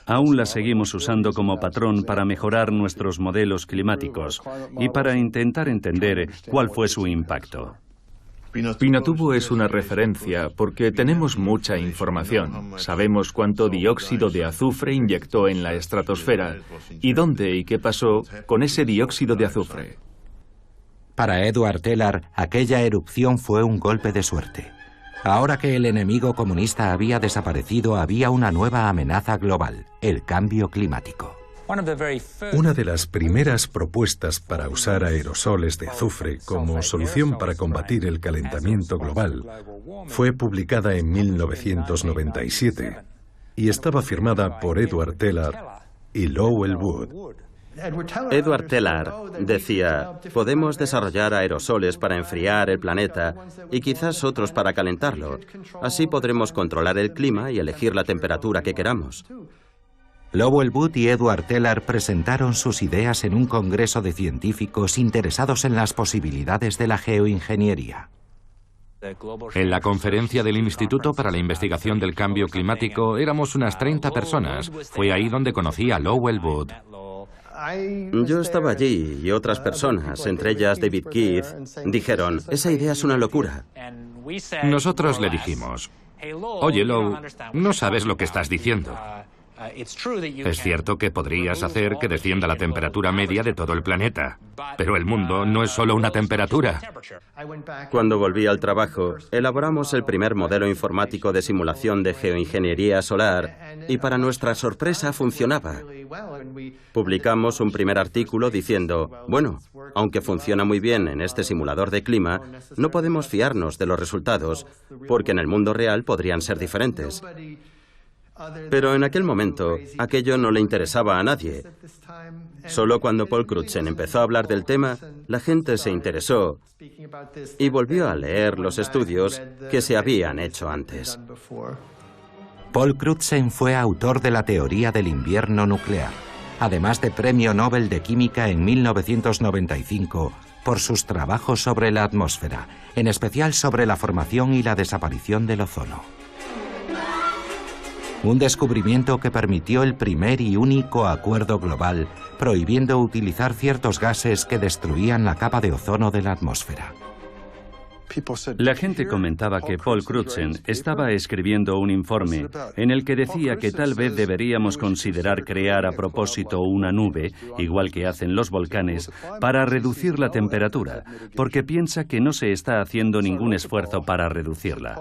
Aún la seguimos usando como patrón para mejorar nuestros modelos climáticos y para intentar entender cuál fue su impacto. Pinatubo es una referencia porque tenemos mucha información. Sabemos cuánto dióxido de azufre inyectó en la estratosfera y dónde y qué pasó con ese dióxido de azufre. Para Edward Teller, aquella erupción fue un golpe de suerte. Ahora que el enemigo comunista había desaparecido, había una nueva amenaza global: el cambio climático. Una de las primeras propuestas para usar aerosoles de azufre como solución para combatir el calentamiento global fue publicada en 1997 y estaba firmada por Edward Teller y Lowell Wood. Edward Teller decía, podemos desarrollar aerosoles para enfriar el planeta y quizás otros para calentarlo. Así podremos controlar el clima y elegir la temperatura que queramos. Lowell Wood y Edward Teller presentaron sus ideas en un congreso de científicos interesados en las posibilidades de la geoingeniería. En la conferencia del Instituto para la Investigación del Cambio Climático éramos unas 30 personas. Fue ahí donde conocí a Lowell Wood. Yo estaba allí y otras personas, entre ellas David Keith, dijeron, esa idea es una locura. Nosotros le dijimos, oye, Low, no sabes lo que estás diciendo. Es cierto que podrías hacer que descienda la temperatura media de todo el planeta, pero el mundo no es solo una temperatura. Cuando volví al trabajo, elaboramos el primer modelo informático de simulación de geoingeniería solar y para nuestra sorpresa funcionaba. Publicamos un primer artículo diciendo, bueno, aunque funciona muy bien en este simulador de clima, no podemos fiarnos de los resultados porque en el mundo real podrían ser diferentes. Pero en aquel momento, aquello no le interesaba a nadie. Solo cuando Paul Crutzen empezó a hablar del tema, la gente se interesó y volvió a leer los estudios que se habían hecho antes. Paul Crutzen fue autor de la teoría del invierno nuclear. Además de Premio Nobel de Química en 1995, por sus trabajos sobre la atmósfera, en especial sobre la formación y la desaparición del ozono. Un descubrimiento que permitió el primer y único acuerdo global prohibiendo utilizar ciertos gases que destruían la capa de ozono de la atmósfera. La gente comentaba que Paul Crutzen estaba escribiendo un informe en el que decía que tal vez deberíamos considerar crear a propósito una nube, igual que hacen los volcanes, para reducir la temperatura, porque piensa que no se está haciendo ningún esfuerzo para reducirla.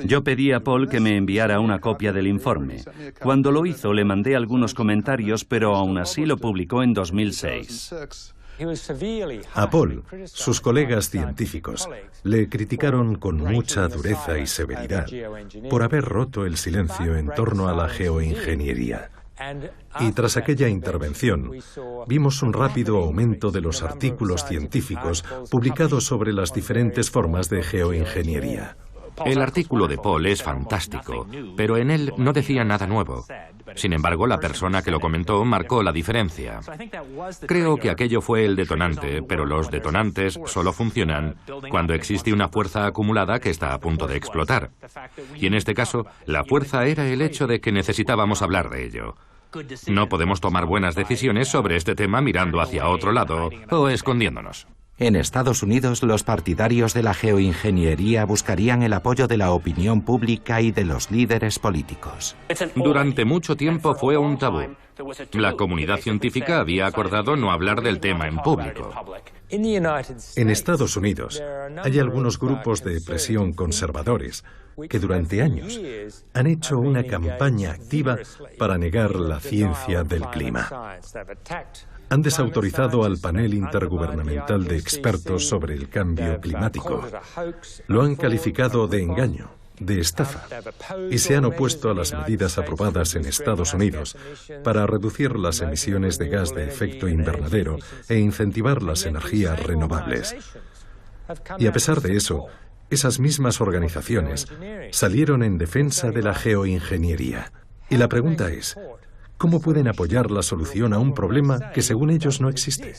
Yo pedí a Paul que me enviara una copia del informe. Cuando lo hizo, le mandé algunos comentarios, pero aún así lo publicó en 2006. A Paul, sus colegas científicos, le criticaron con mucha dureza y severidad por haber roto el silencio en torno a la geoingeniería. Y tras aquella intervención, vimos un rápido aumento de los artículos científicos publicados sobre las diferentes formas de geoingeniería. El artículo de Paul es fantástico, pero en él no decía nada nuevo. Sin embargo, la persona que lo comentó marcó la diferencia. Creo que aquello fue el detonante, pero los detonantes solo funcionan cuando existe una fuerza acumulada que está a punto de explotar. Y en este caso, la fuerza era el hecho de que necesitábamos hablar de ello. No podemos tomar buenas decisiones sobre este tema mirando hacia otro lado o escondiéndonos. En Estados Unidos, los partidarios de la geoingeniería buscarían el apoyo de la opinión pública y de los líderes políticos. Durante mucho tiempo fue un tabú. La comunidad científica había acordado no hablar del tema en público. En Estados Unidos, hay algunos grupos de presión conservadores que durante años han hecho una campaña activa para negar la ciencia del clima. Han desautorizado al panel intergubernamental de expertos sobre el cambio climático. Lo han calificado de engaño, de estafa, y se han opuesto a las medidas aprobadas en Estados Unidos para reducir las emisiones de gas de efecto invernadero e incentivar las energías renovables. Y a pesar de eso, esas mismas organizaciones salieron en defensa de la geoingeniería. Y la pregunta es, ¿cómo pueden apoyar la solución a un problema que según ellos no existe?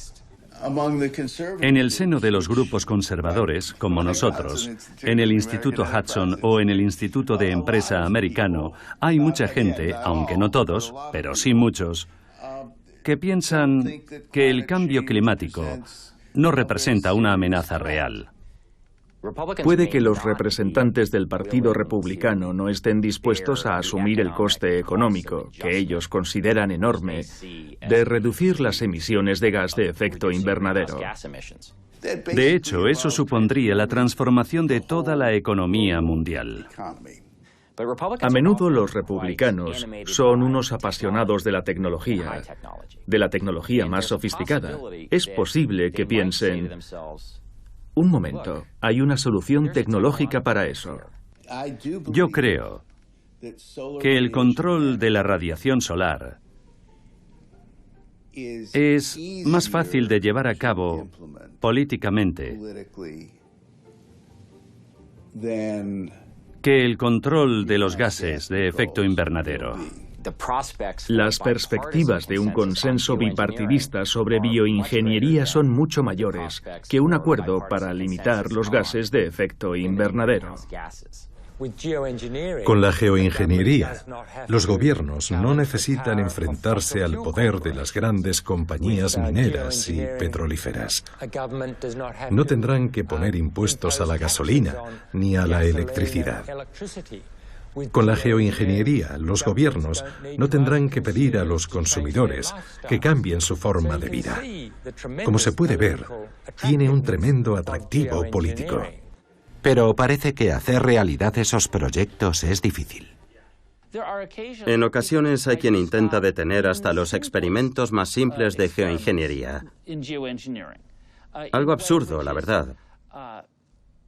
En el seno de los grupos conservadores, como nosotros, en el Instituto Hudson o en el Instituto de Empresa Americano, hay mucha gente, aunque no todos, pero sí muchos, que piensan que el cambio climático no representa una amenaza real. Puede que los representantes del Partido Republicano no estén dispuestos a asumir el coste económico, que ellos consideran enorme, de reducir las emisiones de gas de efecto invernadero. De hecho, eso supondría la transformación de toda la economía mundial. A menudo los republicanos son unos apasionados de la tecnología más sofisticada. Es posible que piensen: un momento, hay una solución tecnológica para eso. Yo creo que el control de la radiación solar es más fácil de llevar a cabo políticamente que el control de los gases de efecto invernadero. Las perspectivas de un consenso bipartidista sobre bioingeniería son mucho mayores que un acuerdo para limitar los gases de efecto invernadero. Con la geoingeniería, los gobiernos no necesitan enfrentarse al poder de las grandes compañías mineras y petrolíferas. No tendrán que poner impuestos a la gasolina ni a la electricidad. Con la geoingeniería, los gobiernos no tendrán que pedir a los consumidores que cambien su forma de vida. Como se puede ver, tiene un tremendo atractivo político. Pero parece que hacer realidad esos proyectos es difícil. En ocasiones hay quien intenta detener hasta los experimentos más simples de geoingeniería. Algo absurdo, la verdad.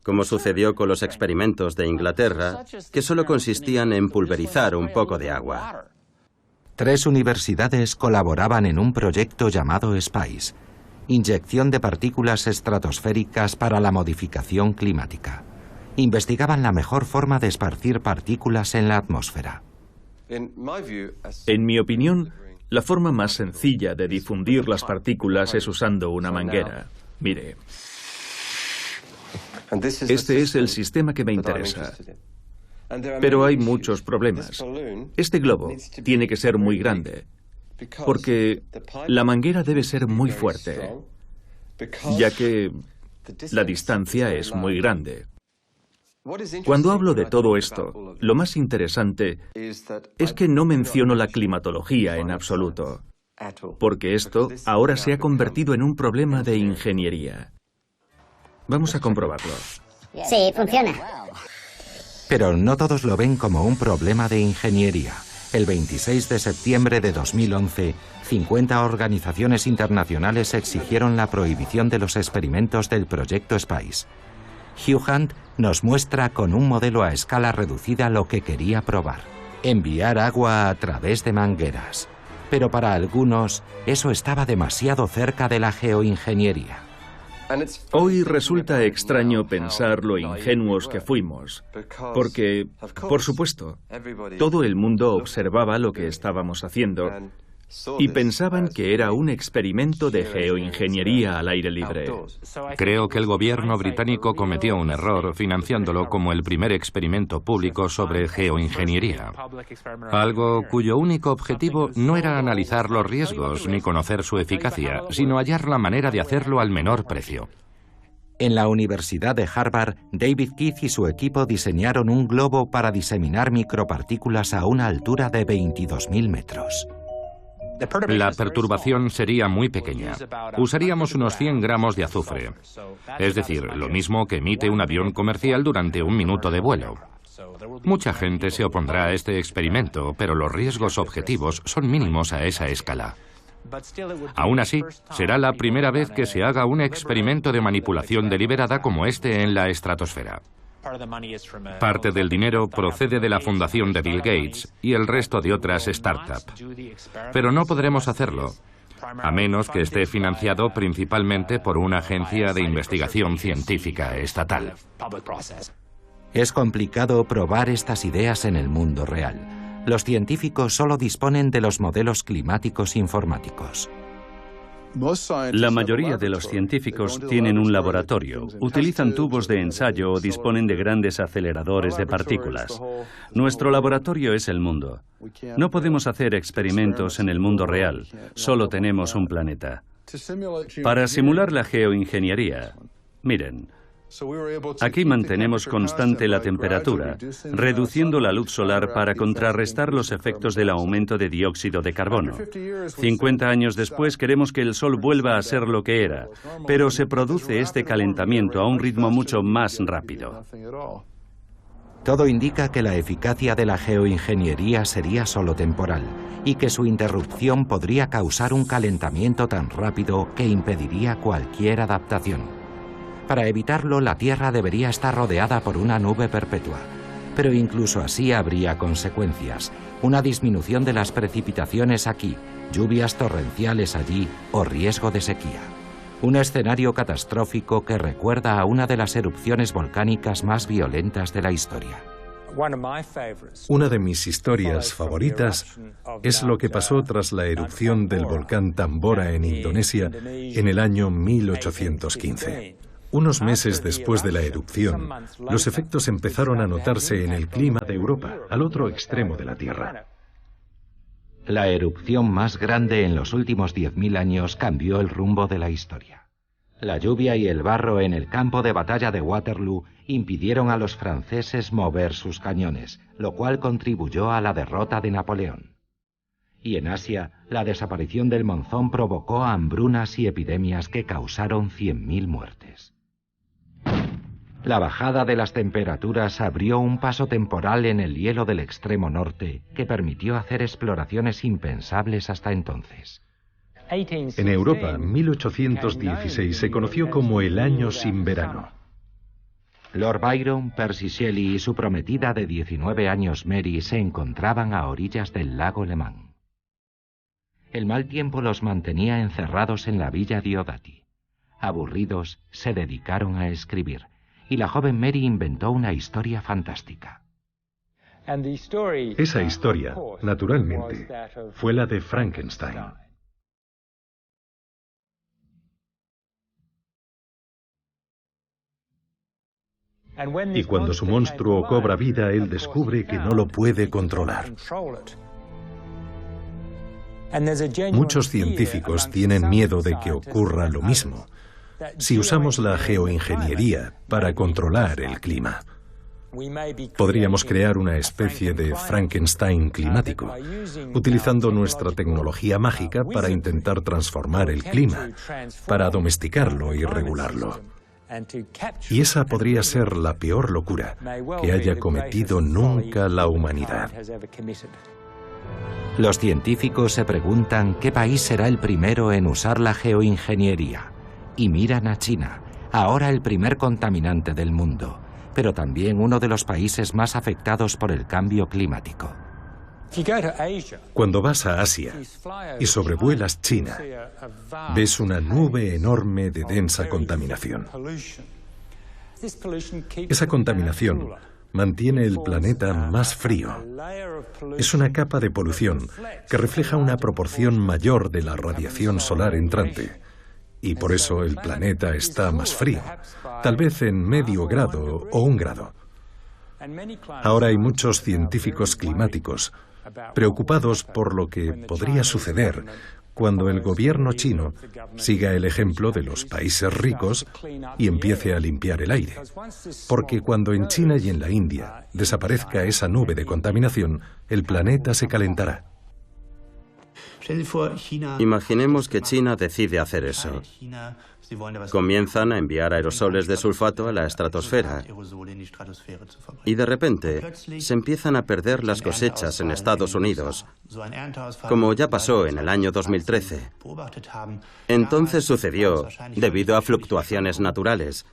Como sucedió con los experimentos de Inglaterra, que solo consistían en pulverizar un poco de agua. 3 universidades colaboraban en un proyecto llamado SPICE, inyección de partículas estratosféricas para la modificación climática. Investigaban la mejor forma de esparcir partículas en la atmósfera. En mi opinión, la forma más sencilla de difundir las partículas es usando una manguera. Mire, este es el sistema que me interesa. Pero hay muchos problemas. Este globo tiene que ser muy grande, porque la manguera debe ser muy fuerte, ya que la distancia es muy grande. Cuando hablo de todo esto, lo más interesante es que no menciono la climatología en absoluto, porque esto ahora se ha convertido en un problema de ingeniería. Vamos a comprobarlo. Sí, funciona. Pero no todos lo ven como un problema de ingeniería. El 26 de septiembre de 2011, 50 organizaciones internacionales exigieron la prohibición de los experimentos del proyecto SPICE. Hugh Hunt nos muestra con un modelo a escala reducida lo que quería probar: enviar agua a través de mangueras. Pero para algunos, eso estaba demasiado cerca de la geoingeniería. Hoy resulta extraño pensar lo ingenuos que fuimos, porque, por supuesto, todo el mundo observaba lo que estábamos haciendo y pensaban que era un experimento de geoingeniería al aire libre. Creo que el gobierno británico cometió un error financiándolo como el primer experimento público sobre geoingeniería. Algo cuyo único objetivo no era analizar los riesgos ni conocer su eficacia, sino hallar la manera de hacerlo al menor precio. En la Universidad de Harvard, David Keith y su equipo diseñaron un globo para diseminar micropartículas a una altura de 22.000 metros. La perturbación sería muy pequeña. Usaríamos unos 100 gramos de azufre, es decir, lo mismo que emite un avión comercial durante un minuto de vuelo. Mucha gente se opondrá a este experimento, pero los riesgos objetivos son mínimos a esa escala. Aún así, será la primera vez que se haga un experimento de manipulación deliberada como este en la estratosfera. Parte del dinero procede de la fundación de Bill Gates y el resto de otras startups. Pero no podremos hacerlo, a menos que esté financiado principalmente por una agencia de investigación científica estatal. Es complicado probar estas ideas en el mundo real. Los científicos solo disponen de los modelos climáticos informáticos. La mayoría de los científicos tienen un laboratorio, utilizan tubos de ensayo o disponen de grandes aceleradores de partículas. Nuestro laboratorio es el mundo. No podemos hacer experimentos en el mundo real, solo tenemos un planeta. Para simular la geoingeniería, miren, aquí mantenemos constante la temperatura, reduciendo la luz solar para contrarrestar los efectos del aumento de dióxido de carbono. 50 años después queremos que el Sol vuelva a ser lo que era, pero se produce este calentamiento a un ritmo mucho más rápido. Todo indica que la eficacia de la geoingeniería sería solo temporal y que su interrupción podría causar un calentamiento tan rápido que impediría cualquier adaptación. Para evitarlo, la Tierra debería estar rodeada por una nube perpetua. Pero incluso así habría consecuencias. Una disminución de las precipitaciones aquí, lluvias torrenciales allí o riesgo de sequía. Un escenario catastrófico que recuerda a una de las erupciones volcánicas más violentas de la historia. Una de mis historias favoritas es lo que pasó tras la erupción del volcán Tambora en Indonesia en el año 1815. Unos meses después de la erupción, los efectos empezaron a notarse en el clima de Europa, al otro extremo de la Tierra. La erupción más grande en los últimos 10.000 años cambió el rumbo de la historia. La lluvia y el barro en el campo de batalla de Waterloo impidieron a los franceses mover sus cañones, lo cual contribuyó a la derrota de Napoleón. Y en Asia, la desaparición del monzón provocó hambrunas y epidemias que causaron 100.000 muertes. La bajada de las temperaturas abrió un paso temporal en el hielo del extremo norte que permitió hacer exploraciones impensables hasta entonces. En Europa, 1816 se conoció como el año sin verano. Lord Byron, Percy Shelley y su prometida de 19 años Mary se encontraban a orillas del lago Le Mans. El mal tiempo los mantenía encerrados en la villa Diodati. Aburridos, se dedicaron a escribir, y la joven Mary inventó una historia fantástica. Esa historia, naturalmente, fue la de Frankenstein. Y cuando su monstruo cobra vida, él descubre que no lo puede controlar. Muchos científicos tienen miedo de que ocurra lo mismo si usamos la geoingeniería para controlar el clima. Podríamos crear una especie de Frankenstein climático, utilizando nuestra tecnología mágica para intentar transformar el clima, para domesticarlo y regularlo. Y esa podría ser la peor locura que haya cometido nunca la humanidad. Los científicos se preguntan qué país será el primero en usar la geoingeniería. Y miran a China, ahora el primer contaminante del mundo, pero también uno de los países más afectados por el cambio climático. Cuando vas a Asia y sobrevuelas China, ves una nube enorme de densa contaminación. Esa contaminación mantiene el planeta más frío. Es una capa de polución que refleja una proporción mayor de la radiación solar entrante. Y por eso el planeta está más frío, tal vez en medio grado o 1 grado. Ahora hay muchos científicos climáticos preocupados por lo que podría suceder cuando el gobierno chino siga el ejemplo de los países ricos y empiece a limpiar el aire. Porque cuando en China y en la India desaparezca esa nube de contaminación, el planeta se calentará. Imaginemos que China decide hacer eso. Comienzan a enviar aerosoles de sulfato a la estratosfera y de repente se empiezan a perder las cosechas en Estados Unidos, como ya pasó en el año 2013. Entonces sucedió debido a fluctuaciones naturales,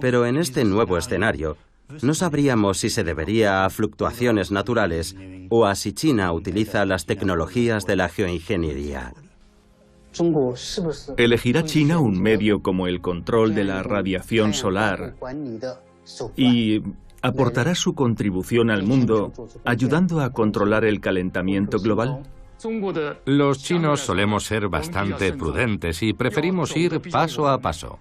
pero en este nuevo escenario no sabríamos si se debería a fluctuaciones naturales o a si China utiliza las tecnologías de la geoingeniería. ¿Elegirá China un medio como el control de la radiación solar y aportará su contribución al mundo ayudando a controlar el calentamiento global? Los chinos solemos ser bastante prudentes y preferimos ir paso a paso.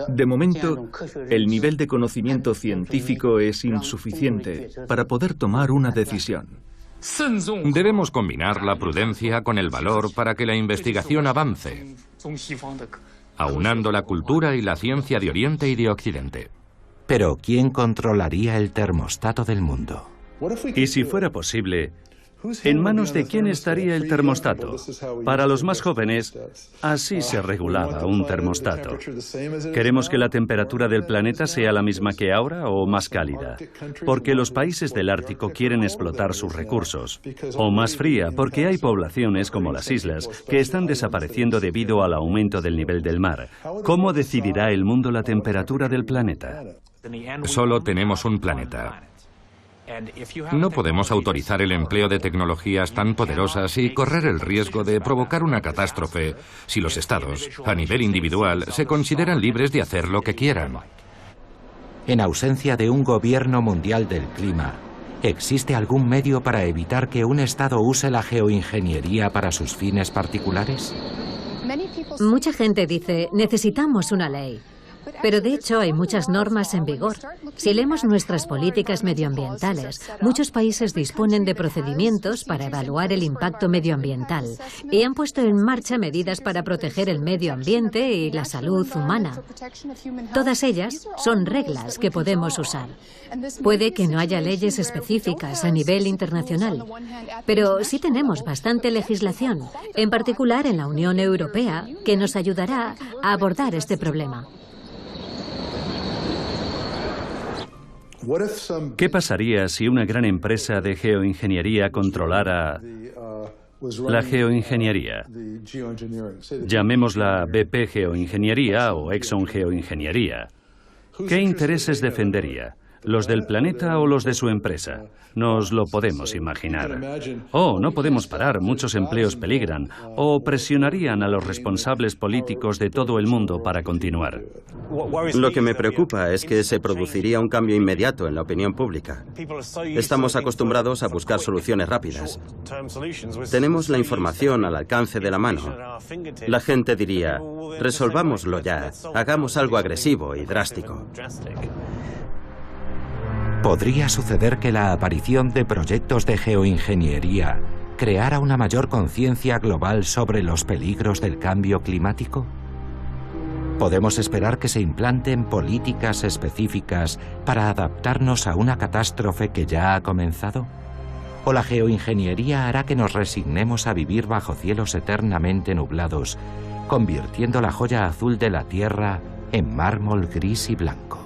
De momento, el nivel de conocimiento científico es insuficiente para poder tomar una decisión. Debemos combinar la prudencia con el valor para que la investigación avance, aunando la cultura y la ciencia de Oriente y de Occidente. Pero ¿quién controlaría el termostato del mundo? Y si fuera posible, ¿en manos de quién estaría el termostato? Para los más jóvenes, así se regulaba un termostato. ¿Queremos que la temperatura del planeta sea la misma que ahora o más cálida? Porque los países del Ártico quieren explotar sus recursos. O más fría, porque hay poblaciones como las islas que están desapareciendo debido al aumento del nivel del mar. ¿Cómo decidirá el mundo la temperatura del planeta? Solo tenemos un planeta. No podemos autorizar el empleo de tecnologías tan poderosas y correr el riesgo de provocar una catástrofe si los estados, a nivel individual, se consideran libres de hacer lo que quieran. En ausencia de un gobierno mundial del clima, ¿existe algún medio para evitar que un estado use la geoingeniería para sus fines particulares? Mucha gente dice, necesitamos una ley. Pero de hecho hay muchas normas en vigor. Si leemos nuestras políticas medioambientales, muchos países disponen de procedimientos para evaluar el impacto medioambiental y han puesto en marcha medidas para proteger el medio ambiente y la salud humana. Todas ellas son reglas que podemos usar. Puede que no haya leyes específicas a nivel internacional, pero sí tenemos bastante legislación, en particular en la Unión Europea, que nos ayudará a abordar este problema. ¿Qué pasaría si una gran empresa de geoingeniería controlara la geoingeniería? Llamémosla BP Geoingeniería o Exxon Geoingeniería. ¿Qué intereses defendería? ¿Los del planeta o los de su empresa? Nos lo podemos imaginar. Oh, no podemos parar, muchos empleos peligran. O presionarían a los responsables políticos de todo el mundo para continuar. Lo que me preocupa es que se produciría un cambio inmediato en la opinión pública. Estamos acostumbrados a buscar soluciones rápidas. Tenemos la información al alcance de la mano. La gente diría, resolvámoslo ya, hagamos algo agresivo y drástico. ¿Podría suceder que la aparición de proyectos de geoingeniería creara una mayor conciencia global sobre los peligros del cambio climático? ¿Podemos esperar que se implanten políticas específicas para adaptarnos a una catástrofe que ya ha comenzado? ¿O la geoingeniería hará que nos resignemos a vivir bajo cielos eternamente nublados, convirtiendo la joya azul de la Tierra en mármol gris y blanco?